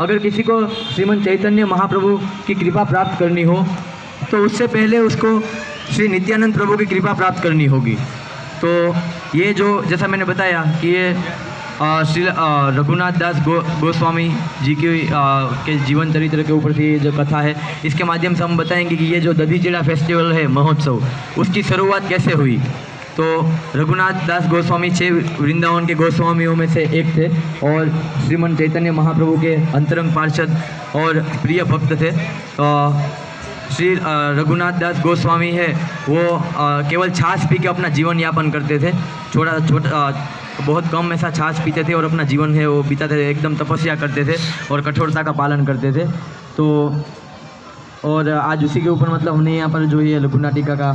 अगर किसी को श्रीमद् चैतन्य महाप्रभु की कृपा प्राप्त करनी हो तो उससे पहले उसको श्री नित्यानंद प्रभु की कृपा प्राप्त करनी होगी। तो ये जो जैसा मैंने बताया कि ये श्री रघुनाथ दास गोस्वामी जी की के जीवन चरित्र के ऊपर से ये जो कथा है, इसके माध्यम से हम बताएंगे कि ये जो दधीचीड़ा फेस्टिवल है, महोत्सव, उसकी शुरुआत कैसे हुई। तो रघुनाथ दास गोस्वामी 6 वृंदावन के गोस्वामियों में से एक थे और श्रीमद् चैतन्य महाप्रभु के अंतरंग पार्षद और प्रिय भक्त थे। श्री रघुनाथ दास गोस्वामी है वो केवल छाछ पी के अपना जीवन यापन करते थे। बहुत कम ऐसा छाछ पीते थे और अपना जीवन है वो बिताते थे, एकदम तपस्या करते थे और कठोरता का पालन करते थे। तो और आज उसी के ऊपर मतलब हमने यहाँ पर जो ये लघु नाटिका का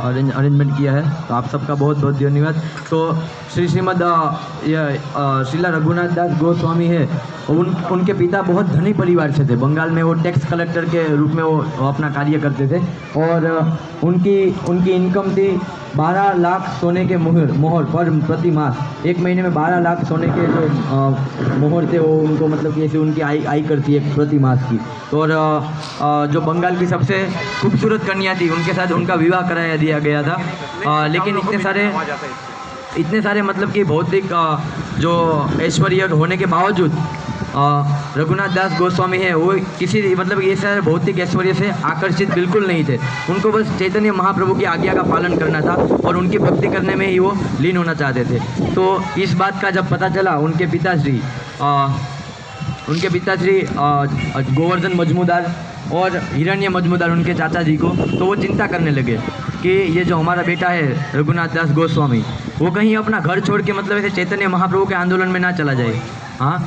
अरेंजमेंट किया है, तो आप सबका बहुत बहुत धन्यवाद। तो श्रीमद् श्रीला रघुनाथ दास गोस्वामी है, उनके पिता बहुत धनी परिवार से थे। बंगाल में वो टैक्स कलेक्टर के रूप में वो अपना कार्य करते थे और उनकी इनकम थी 12 लाख सोने के मोहर पर प्रति मास। एक महीने में 12 लाख सोने के जो मोहर थे वो उनको मतलब कि ऐसे उनकी आई करती है प्रति मास की। और जो बंगाल की सबसे खूबसूरत कन्या थी उनके साथ उनका विवाह कराया दिया गया था। लेकिन इतने सारे मतलब कि भौतिक जो ऐश्वर्य होने के बावजूद रघुनाथ दास गोस्वामी है वो किसी मतलब ये सारे भौतिक ऐश्वर्य से आकर्षित बिल्कुल नहीं थे। उनको बस चैतन्य महाप्रभु की आज्ञा का पालन करना था और उनकी भक्ति करने में ही वो लीन होना चाहते थे। तो इस बात का जब पता चला उनके पिताश्री गोवर्धन मजमूदार और हिरण्य मजमूदार उनके चाचा जी को, तो वो चिंता करने लगे कि ये जो हमारा बेटा है रघुनाथ दास गोस्वामी वो कहीं अपना घर छोड़ के मतलब ऐसे चैतन्य महाप्रभु के आंदोलन में ना चला जाए। हाँ,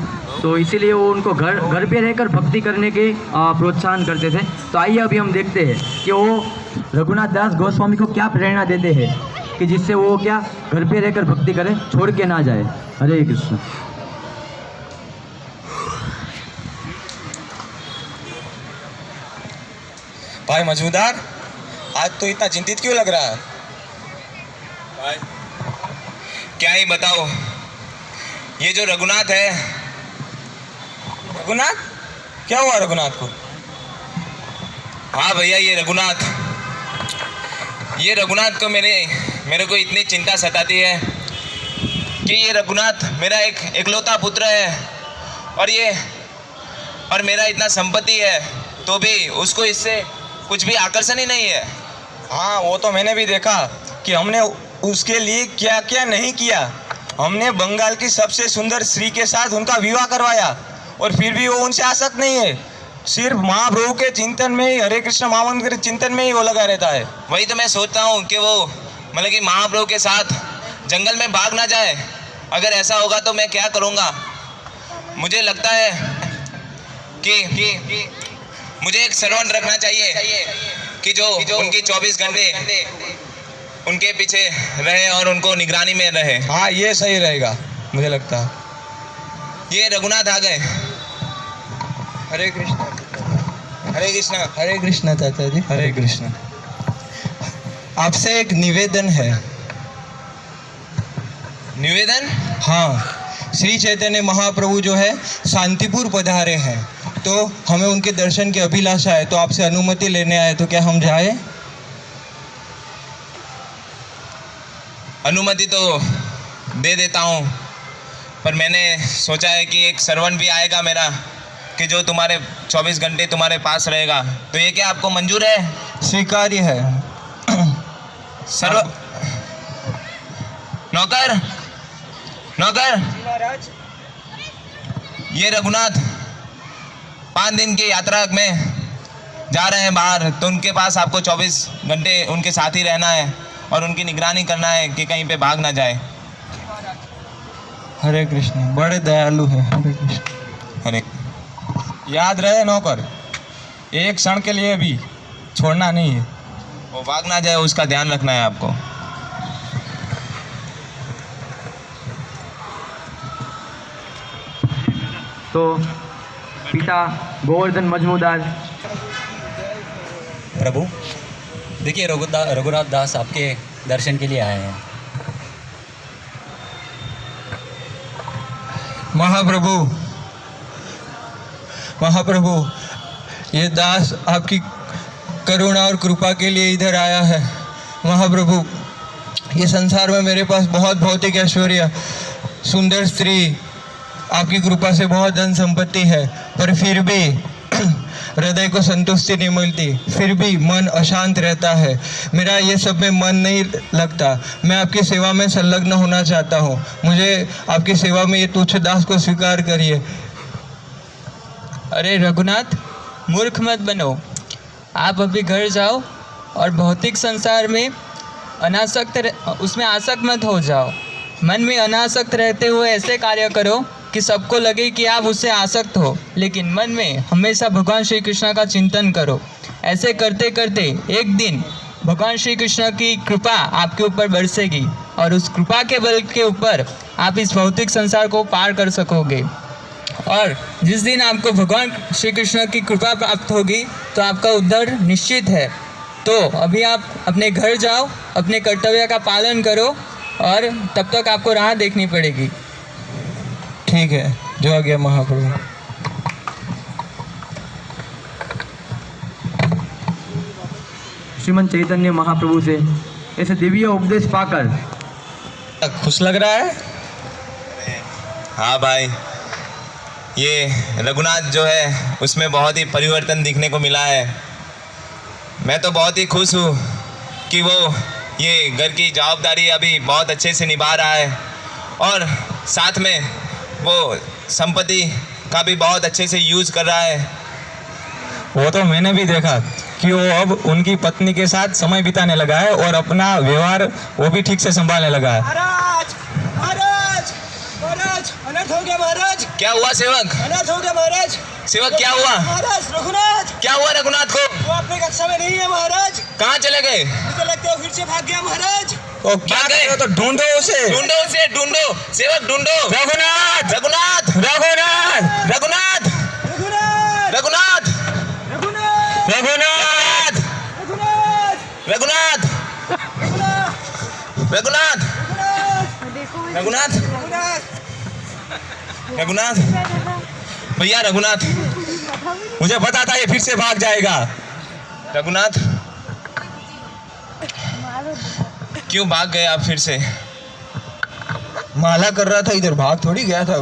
तो इसीलिए वो उनको घर पे रहकर भक्ति करने के प्रोत्साहन करते थे। तो आइए अभी हम देखते हैं कि वो रघुनाथ दास गोस्वामी को क्या प्रेरणा देते हैं कि जिससे वो क्या घर पे रहकर भक्ति करे, छोड़ के ना जाए। हरे कृष्ण। भाई मजमूदार, आज तो इतना चिंतित क्यों लग रहा है? भाई क्या ही बताओ, ये जो रघुनाथ है। रघुनाथ? क्या हुआ रघुनाथ को? हाँ भैया, ये रघुनाथ को मेरे को इतनी चिंता सताती है कि ये रघुनाथ मेरा एक इकलौता पुत्र है और मेरा इतना संपत्ति है, तो भी उसको इससे कुछ भी आकर्षण ही नहीं है। हाँ, वो तो मैंने भी देखा कि हमने उसके लिए क्या क्या नहीं किया। हमने बंगाल की सबसे सुंदर स्त्री के साथ उनका विवाह करवाया और फिर भी वो उनसे आसक्त नहीं है। सिर्फ महाप्रभु के चिंतन में ही, हरे कृष्ण महामंत्र के चिंतन में ही वो लगा रहता है। वही तो मैं सोचता हूँ कि वो मतलब कि महाप्रभु के साथ जंगल में भाग ना जाए। अगर ऐसा होगा तो मैं क्या करूँगा? मुझे लगता है कि मुझे एक सर्वेंट रखना चाहिए कि जो उनकी 24 घंटे उनके पीछे रहे और उनको निगरानी में रहे। हाँ, ये सही रहेगा मुझे लगता है। ये रघुनाथ आ गए। हरे कृष्ण। हरे कृष्ण। हरे कृष्ण चाचा जी। हरे कृष्ण। आपसे एक निवेदन है। निवेदन? हाँ, श्री चैतन्य महाप्रभु जो है शांतिपुर पधारे हैं, तो हमें उनके दर्शन की अभिलाषा है, तो आपसे अनुमति लेने आए, तो क्या हम जाए? अनुमति तो दे देता हूँ, पर मैंने सोचा है कि एक सर्वेंट भी आएगा मेरा कि जो तुम्हारे 24 घंटे तुम्हारे पास रहेगा। तो ये क्या आपको मंजूर है? स्वीकार्य है। नौकर, ये रघुनाथ 5 दिन की यात्रा में जा रहे हैं बाहर, तो उनके पास आपको 24 घंटे उनके साथ ही रहना है और उनकी निगरानी करना है कि कहीं पे भाग ना जाए। हरे कृष्ण। बड़े दयालु है। हरे कृष्ण। हरे। याद रहे नौकर, एक क्षण के लिए भी छोड़ना नहीं है। वो भाग ना जाए, उसका ध्यान रखना है आपको। तो पिता गोवर्धन मजमूदार। प्रभु देखिए, रघुनाथ दास आपके दर्शन के लिए आए हैं। महाप्रभु, महाप्रभु, ये दास आपकी करुणा और कृपा के लिए इधर आया है। महाप्रभु, ये संसार में मेरे पास बहुत भौतिक ऐश्वर्य, सुंदर स्त्री, आपकी कृपा से बहुत धन संपत्ति है, पर फिर भी हृदय को संतुष्टि नहीं मिलती, फिर भी मन अशांत रहता है। मेरा ये सब में मन नहीं लगता। मैं आपकी सेवा में संलग्न होना चाहता हूँ। मुझे आपकी सेवा में ये तुच्छ दास को स्वीकार करिए। अरे रघुनाथ, मूर्ख मत बनो। आप अभी घर जाओ और भौतिक संसार में उसमें आसक्त मत हो जाओ। मन में अनासक्त रहते हुए ऐसे कार्य करो कि सबको लगे कि आप उससे आसक्त हो, लेकिन मन में हमेशा भगवान श्री कृष्ण का चिंतन करो। ऐसे करते करते एक दिन भगवान श्री कृष्ण की कृपा आपके ऊपर बरसेगी और उस कृपा के बल के ऊपर आप इस भौतिक संसार को पार कर सकोगे। और जिस दिन आपको भगवान श्री कृष्ण की कृपा प्राप्त होगी तो आपका उद्धार निश्चित है। तो अभी आप अपने घर जाओ, अपने कर्तव्य का पालन करो और तब तक आपको राह देखनी पड़ेगी। ठीक है, जो आ गया महाप्रभु। श्रीमन चैतन्य महाप्रभु से ऐसे दिव्य उपदेश पाकर खुश लग रहा है? हाँ भाई, ये रघुनाथ जो है उसमें बहुत ही परिवर्तन दिखने को मिला है। मैं तो बहुत ही खुश हूँ कि वो ये घर की जवाबदारी अभी बहुत अच्छे से निभा रहा है और साथ में वो संपत्ति का भी बहुत अच्छे से यूज़ कर रहा है। वो तो मैंने भी देखा कि वो अब उनकी पत्नी के साथ समय बिताने लगा है और अपना व्यवहार वो भी ठीक से संभालने लगा है। महाराज, महाराज, महाराज, अनर्थ हो गया महाराज। क्या हुआ सेवक? अनर्थ हो गया महाराज। सेवक क्या हुआ? महाराज, रघुनाथ। क्या हुआ रघुनाथ को? वो अपने कक्षा में नहीं है महाराज। कहाँ चले गए? मुझे लगता है फिर से भाग गया महाराज। तो क्या करो, तो ढूंढो उसे। ढूंढो उसे, ढूंढो सेवक, ढूंढो। रघुनाथ, रघुनाथ, रघुनाथ, रघुनाथ, रघुनाथ, रघुनाथ, रघुनाथ, रघुनाथ, रघुनाथ, रघुनाथ, रघुनाथ, रघुनाथ, रघुनाथ, रघुनाथ। रघुनाथ, भैया रघुनाथ, मुझे पता था ये फिर से भाग जाएगा। रघुनाथ, क्यों भाग गए आप फिर से? माला कर रहा था इधर, भाग थोड़ी गया था।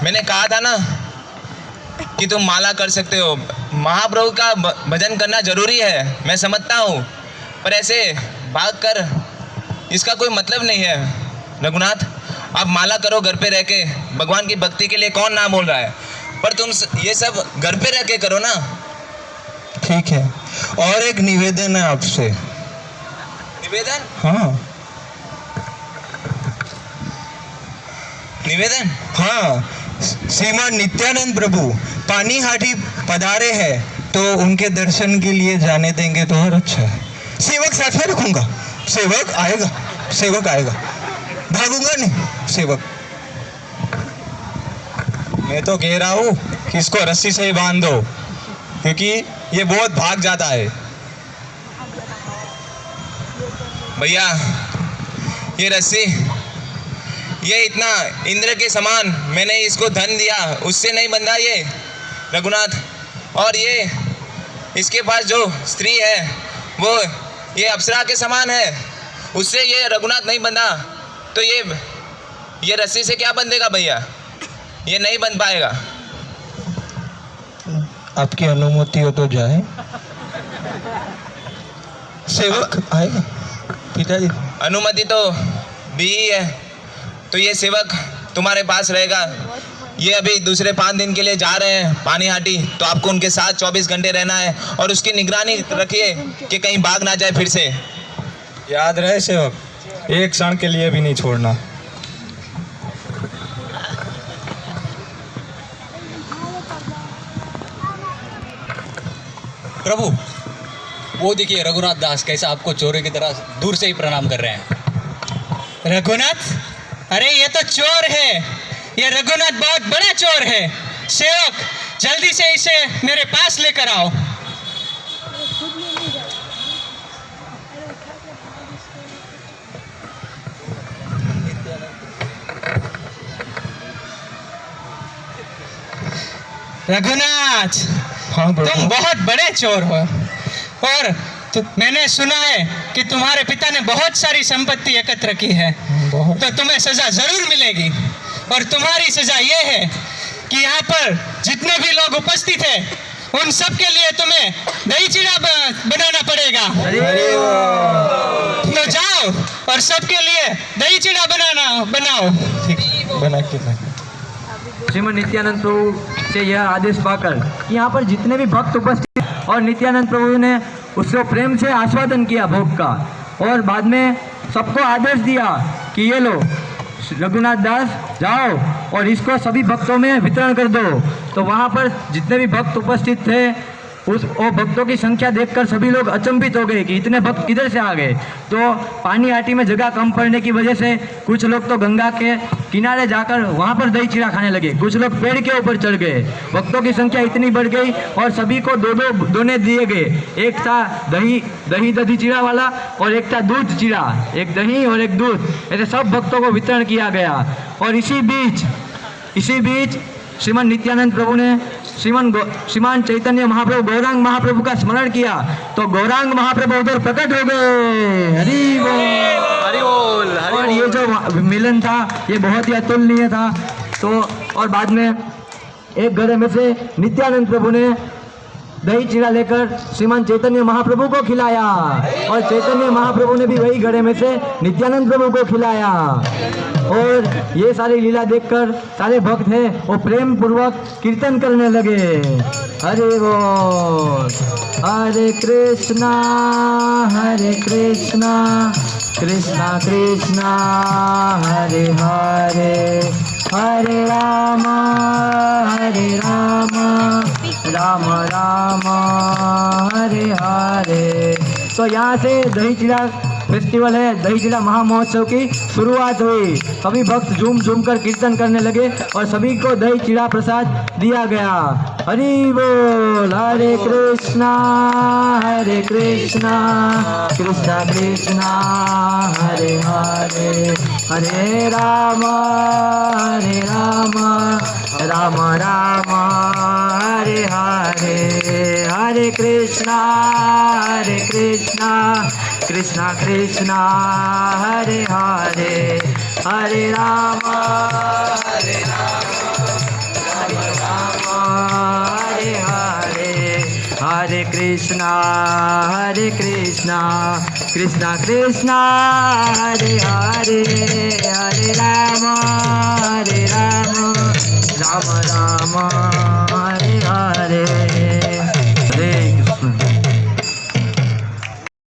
मैंने कहा था ना कि तुम माला कर सकते हो। महाप्रभु का भजन करना जरूरी है, मैं समझता हूँ, पर ऐसे भाग कर इसका कोई मतलब नहीं है। रघुनाथ, आप माला करो घर पे रह के, भगवान की भक्ति के लिए कौन ना बोल रहा है, पर तुम ये सब घर पे रह के करो ना। ठीक है, और एक निवेदन है आपसे। निवेदन? हाँ निवेदन? हाँ, श्रीमान नित्यानंद प्रभु पानीहाटी पधारे हैं, तो उनके दर्शन के लिए जाने देंगे तो और अच्छा है। सेवक साथ में रखूंगा, सेवक आएगा, सेवक आएगा, भागूंगा नहीं सेवक। मैं तो कह रहा हूँ कि इसको रस्सी से ही बांध दो, क्योंकि ये बहुत भाग जाता है। भैया, ये रस्सी, ये इतना इंद्र के समान मैंने इसको धन दिया, उससे नहीं बंधा ये रघुनाथ। और ये इसके पास जो स्त्री है वो ये अप्सरा के समान है, उससे ये रघुनाथ नहीं बंधा, तो ये रस्सी से क्या बंधेगा भैया? ये नहीं बंध पाएगा। आपकी अनुमति हो तो जाए। सेवक आएगा पिताजी। अनुमति तो दी ही है, तो ये सेवक तुम्हारे पास रहेगा। ये अभी दूसरे 5 दिन के लिए जा रहे हैं पानीहाटी, तो आपको उनके साथ 24 घंटे रहना है और उसकी निगरानी रखिए कि कहीं भाग ना जाए फिर से। याद रहे सेवक, एक क्षण के लिए भी नहीं छोड़ना। प्रभु, वो देखिए रघुनाथ दास कैसा आपको चोरी की तरह दूर से ही प्रणाम कर रहे हैं। रघुनाथ, अरे ये तो चोर है, ये रघुनाथ बहुत बड़ा चोर है। सेवक, जल्दी से इसे मेरे पास लेकर आओ। रघुनाथ, हाँ प्रभु। तुम बहुत बड़े चोर हो और मैंने सुना है कि तुम्हारे पिता ने बहुत सारी संपत्ति एकत्र की है, तो तुम्हें सजा जरूर मिलेगी। और तुम्हारी सजा ये है कि यहाँ पर जितने भी लोग उपस्थित हैं उन सब के लिए तुम्हें दही चिड़ा बनाना पड़ेगा। तो जाओ और सबके लिए दही चिड़ा बनाओ। ठीक, बना के ला। श्रीमद नित्यानंद प्रभु से यह आदेश पाकर कि यहाँ पर जितने भी भक्त उपस्थित और नित्यानंद प्रभु ने उसको प्रेम से आस्वादन किया भोग का, और बाद में सबको आदेश दिया कि ये लो रघुनाथ दास जाओ और इसको सभी भक्तों में वितरण कर दो। तो वहाँ पर जितने भी भक्त उपस्थित थे वो भक्तों की संख्या देखकर सभी लोग अचंभित हो गए कि इतने भक्त किधर से आ गए। तो पानी आटी में जगह कम पड़ने की वजह से कुछ लोग तो गंगा के किनारे जाकर वहाँ पर दही चिड़ा खाने लगे, कुछ लोग पेड़ के ऊपर चढ़ गए। भक्तों की संख्या इतनी बढ़ गई और सभी को दो दो दोने दिए गए। एक था दही चिड़ा वाला और एक था दूध चिड़ा, एक दही और एक दूध, ऐसे सब भक्तों को वितरण किया गया। और इसी बीच श्रीमान नित्यानंद प्रभु ने श्रीमान चैतन्य महाप्रभु गौरांग महाप्रभु का स्मरण किया, तो गौरांग महाप्रभु उधर प्रकट हो गए। हरि बोल। और ये जो मिलन था ये बहुत ही अतुलनीय था। तो और बाद में एक घड़े में से नित्यानंद प्रभु ने दही चिड़ा लेकर श्रीमान चैतन्य महाप्रभु को खिलाया और चैतन्य महाप्रभु ने भी वही घड़े में से नित्यानंद प्रभु को खिलाया। और ये सारी लीला देखकर सारे भक्त हैं वो प्रेम पूर्वक कीर्तन करने लगे। हरे बोल। हरे कृष्णा कृष्णा कृष्णा हरे हरे, हरे राम राम राम हरे हरे। तो यहाँ से दही चिड़ा फेस्टिवल है, दही चिड़ा महामहोत्सव की शुरुआत हुई। सभी भक्त झूम कर कीर्तन करने लगे और सभी को दही चिड़ा प्रसाद दिया गया। हरि बोल। हरे कृष्णा कृष्णा कृष्णा हरे हरे, हरे राम राम राम हरे हरे, हरे कृष्णा कृष्णा कृष्णा हरे हरे, हरे राम हरे हरे, हरे कृष्णा कृष्णा कृष्णा हरे हरे, हरे राम राम राम हरे हरे।